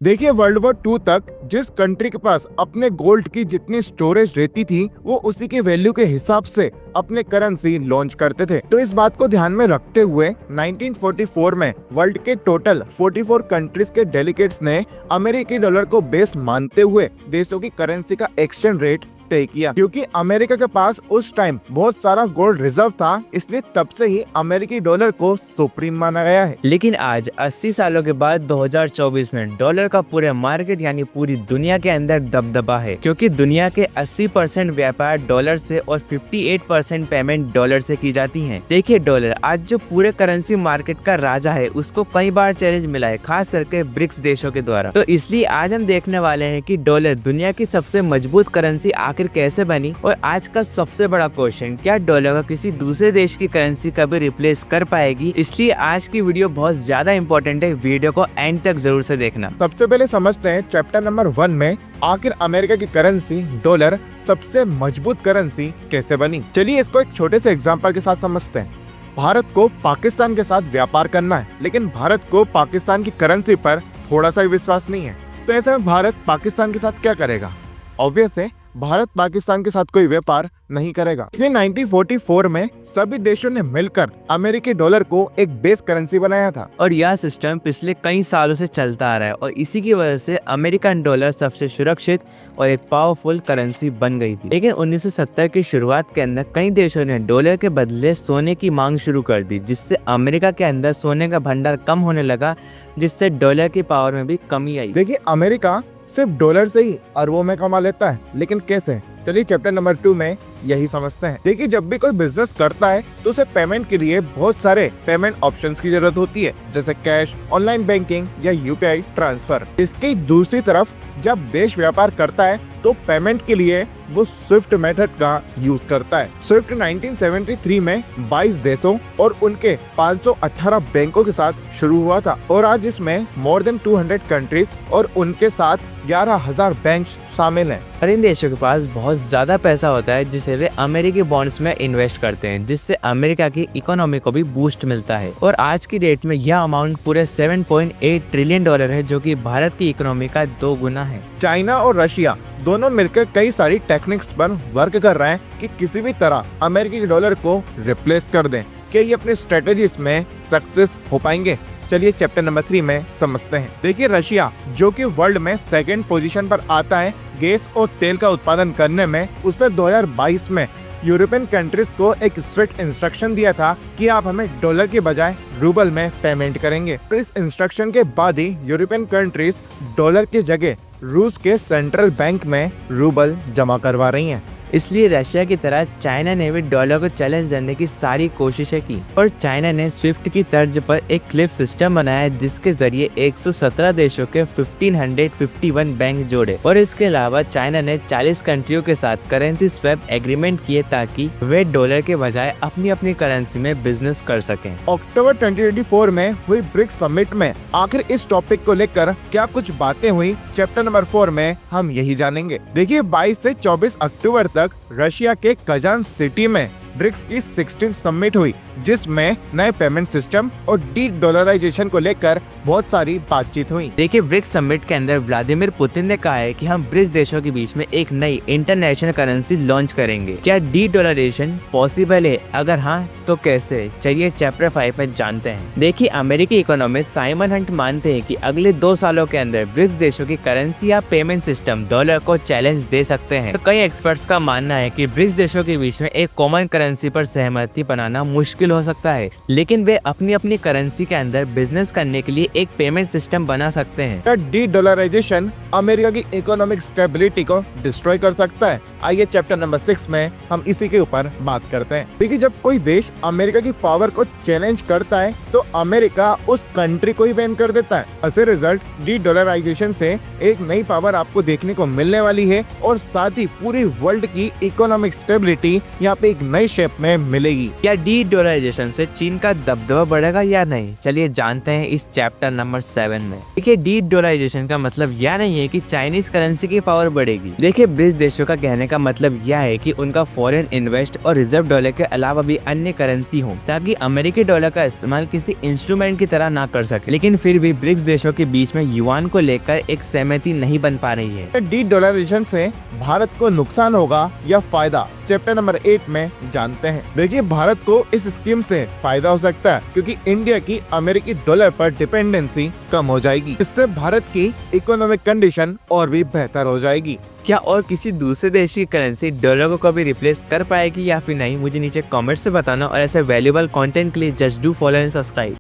देखिए world war 2 तक जिस कंट्री के पास अपने गोल्ड की जितनी स्टोरेज रहती थी वो उसी के वैल्यू के हिसाब से अपने करेंसी लॉन्च करते थे। तो इस बात को ध्यान में रखते हुए 1944 में वर्ल्ड के टोटल 44 कंट्रीज के डेलीगेट्स ने अमेरिकी डॉलर को बेस मानते हुए देशों की करेंसी का एक्सचेंज रेट तय किया। क्योंकि अमेरिका के पास उस टाइम बहुत सारा गोल्ड रिजर्व था, इसलिए तब से ही अमेरिकी डॉलर को सुप्रीम माना गया है। लेकिन आज 80 सालों के बाद 2024 में डॉलर का पूरे मार्केट यानी पूरी दुनिया के अंदर दबदबा है, क्योंकि दुनिया के 80% व्यापार डॉलर से और 58% पेमेंट डॉलर से की जाती है। देखिए डॉलर आज जो पूरे करेंसी मार्केट का राजा है, उसको कई बार चैलेंज मिला है, खास करके ब्रिक्स देशों के द्वारा। तो इसलिए आज हम देखने वाले हैं कि डॉलर दुनिया की सबसे मजबूत करेंसी आखिर कैसे बनी। और आज का सबसे बड़ा क्वेश्चन, क्या डॉलर का किसी दूसरे देश की करेंसी कभी रिप्लेस कर पाएगी? इसलिए आज की वीडियो बहुत ज्यादा इंपॉर्टेंट है, वीडियो को एंड तक जरूर से देखना। सबसे पहले समझते हैं चैप्टर नंबर 1 में आखिर अमेरिका की करेंसी डॉलर सबसे मजबूत करेंसी कैसे बनी। चलिए इसको एक छोटे से एग्जांपल के साथ समझते हैं। भारत को पाकिस्तान के साथ व्यापार करना है, लेकिन भारत को पाकिस्तान की करेंसी पर थोड़ा सा भी विश्वास नहीं है। तो ऐसे में भारत पाकिस्तान के साथ क्या करेगा? ऑब्वियस है, भारत पाकिस्तान के साथ कोई व्यापार नहीं करेगा। इसलिए 1944 में सभी देशों ने मिलकर अमेरिकी डॉलर को एक बेस करेंसी बनाया था। और यह सिस्टम पिछले कई सालों से चलता आ रहा है और इसी की वजह से अमेरिकन डॉलर सबसे सुरक्षित और एक पावरफुल करेंसी बन गई थी। लेकिन 1970 की शुरुआत के अंदर कई देशों ने डॉलर के बदले सोने की मांग शुरू कर दी, जिससे अमेरिका के अंदर सोने का भंडार कम होने लगा, जिससे डॉलर की पावर में भी कमी आई। देखिए अमेरिका सिर्फ डॉलर से ही अरबों में कमा लेता है, लेकिन कैसे? चलिए चैप्टर नंबर 2 में यही समझते हैं। देखिए जब भी कोई बिजनेस करता है तो उसे पेमेंट के लिए बहुत सारे पेमेंट ऑप्शंस की जरूरत होती है, जैसे कैश, ऑनलाइन बैंकिंग या यूपीआई ट्रांसफर। इसकी दूसरी तरफ जब देश व्यापार करता है तो पेमेंट के लिए वो स्विफ्ट मेथड का यूज करता है। स्विफ्ट 1973 में 22 देशों और उनके 518 बैंकों के साथ शुरू हुआ था और आज इसमें मोर देन 200 कंट्रीज और उनके साथ 11,000 बैंक शामिल हैं। और इन देशों के पास बहुत ज्यादा पैसा होता है जिसे वे अमेरिकी बॉन्ड्स में इन्वेस्ट करते हैं, जिससे अमेरिका की इकोनॉमी को भी बूस्ट मिलता है। और आज की डेट में यह अमाउंट पूरे 7.8 ट्रिलियन डॉलर है, जो कि भारत की इकोनॉमी का 2 गुना है। चाइना और रशिया दोनों मिलकर कई सारी टेक्निक्स पर वर्क कर रहे हैं कि किसी भी तरह अमेरिकी डॉलर को रिप्लेस कर दें। क्या ये अपनी स्ट्रेटेजीज में सक्सेस हो पाएंगे? चलिए चैप्टर नंबर 3 में समझते हैं। देखिए रशिया जो कि वर्ल्ड में 2nd पोजीशन पर आता है गैस और तेल का उत्पादन करने में, उसने 2022 में यूरोपियन कंट्रीज को एक स्ट्रिक्ट इंस्ट्रक्शन दिया था कि आप हमें डॉलर के बजाय रूबल में पेमेंट करेंगे। तो इस इंस्ट्रक्शन के बाद ही यूरोपियन कंट्रीज डॉलर की जगह रूस के सेंट्रल बैंक में रूबल जमा करवा रही हैं। इसलिए रशिया की तरह चाइना ने भी डॉलर को चैलेंज करने की सारी कोशिशें की और चाइना ने स्विफ्ट की तर्ज पर एक क्लिफ सिस्टम बनाया, जिसके जरिए 117 देशों के 1551 बैंक जोड़े। और इसके अलावा चाइना ने 40 कंट्रियों के साथ करेंसी स्वैप एग्रीमेंट किए ताकि वे डॉलर के बजाय अपनी अपनी करेंसी में बिजनेस कर सकें। अक्टूबर 2024 में हुई ब्रिक्स समिट में आखिर इस टॉपिक को लेकर क्या कुछ बातें हुई, चैप्टर नंबर 4 में हम यही जानेंगे। देखिए 22 से 24 अक्टूबर तक रशिया के कजान सिटी में ब्रिक्स की 16th समिट हुई, जिसमें नए पेमेंट सिस्टम और डी डॉलराइजेशन को लेकर बहुत सारी बातचीत हुई। देखिए ब्रिक्स समिट के अंदर व्लादिमीर पुतिन ने कहा है कि हम ब्रिक्स देशों के बीच में एक नई इंटरनेशनल करेंसी लॉन्च करेंगे। क्या डी डॉलराइजेशन पॉसिबल है? अगर हाँ तो कैसे? चलिए चैप्टर 5 में जानते हैं। देखिए अमेरिकी इकोनॉमिस्ट साइमन हंट मानते हैं कि अगले 2 सालों के अंदर ब्रिक्स देशों की करेंसी या पेमेंट सिस्टम डॉलर को चैलेंज दे सकते हैं। तो कई एक्सपर्ट्स का मानना है कि ब्रिक्स देशों के बीच में एक कॉमन करेंसी पर सहमति बनाना मुश्किल हो सकता है, लेकिन वे अपनी अपनी करेंसी के अंदर बिजनेस करने के लिए एक पेमेंट सिस्टम बना सकते हैं। डी डॉलराइजेशन अमेरिका की इकोनॉमिक स्टेबिलिटी को डिस्ट्रॉय कर सकता है। आइए चैप्टर नंबर 6 में हम इसी के ऊपर बात करते हैं। देखिए जब कोई देश अमेरिका की पावर को चैलेंज करता है तो अमेरिका उस कंट्री को ही बैन कर देता है। As a result dedollarization से एक नई पावर आपको देखने को मिलने वाली है और साथ ही पूरी वर्ल्ड की इकोनॉमिक स्टेबिलिटी यहाँ पे एक नई शेप में मिलेगी। क्या डी डॉलराइजेशन से चीन का दबदबा बढ़ेगा या नहीं? चलिए जानते हैं इस चैप्टर नंबर 7 में। देखिए डी डॉलराइजेशन का मतलब यह नहीं है कि चाइनीज करेंसी की पावर बढ़ेगी। देखिए ब्रिक्स देशों का कहने का मतलब यह है कि उनका फॉरेन इन्वेस्ट और रिजर्व डॉलर के अलावा भी अन्य करेंसी हो, ताकि अमेरिकी डॉलर का इस्तेमाल किसी इंस्ट्रूमेंट की तरह ना कर सके। लेकिन फिर भी ब्रिक्स देशों के बीच में युआन को लेकर एक सहमति नहीं बन पा रही है। डी डॉलराइजेशन से भारत को नुकसान होगा या फायदा, चैप्टर नंबर 8 में जानते हैं। देखिए, भारत को इस स्कीम से फायदा हो सकता है क्योंकि इंडिया की अमेरिकी डॉलर पर डिपेंडेंसी कम हो जाएगी। इससे भारत की इकोनॉमिक कंडीशन और भी बेहतर हो जाएगी। क्या और किसी दूसरे देश की करेंसी डॉलर को कभी रिप्लेस कर पाएगी या फिर नहीं, मुझे नीचे कमेंट से बताना। और ऐसे वैल्यूएबल कंटेंट के लिए just do follow and subscribe.